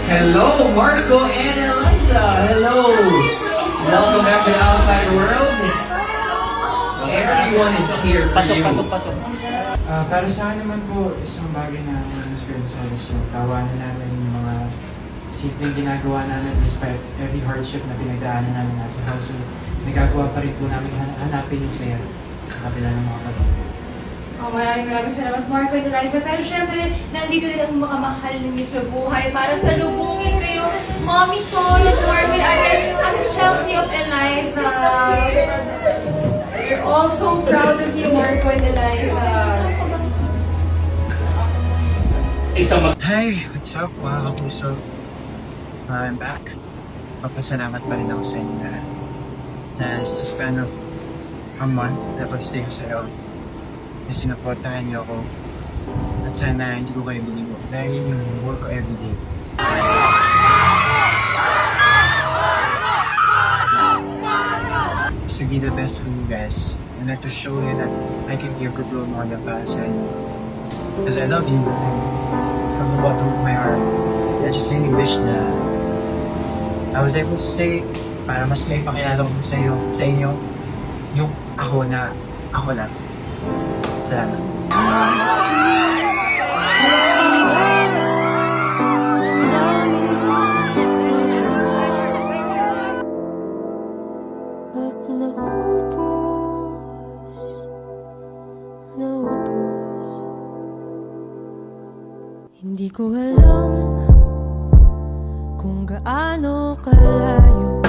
Hello, Marco and Eliza. Hello. Welcome back to the outside world. Everyone is here for you. Para sa akin naman po, isang bagay na mas Gonzales yung tawanan namin yung mga simpleng ginagawa namin despite every hardship na pinagdaanan namin nasa household. Nagagawa pa rin po namin hanapin yung saya sa kabila ng mga pagkakas. Maraming salamat, Marco and Eliza. Pero syempre, nandito rin ang mga mahal ninyo sa buhay para salubungin kayo. Mommy Sol, Marco, Ate Chelsea of Eliza. We're all so proud of you, Marco and Eliza. Hi! What's up mga kapuso? I'm back. Papasalamat pa rin ako sa inyo na sa span of a month napag-stay ko sa'yo. Na sinaportahan niyo ako. At sana hindi ko kayo biligo dahil yun yung work ko everyday. So be the best for you guys. And like to show you that I can give good role model para sa inyo. Because I love you. And from the bottom of my heart, I just really wish na I was able to stay para mas may pakilala ko sa inyo, yung ako na ako lang. Salamat. At naubos, hindi ko alam kung gaano kalayo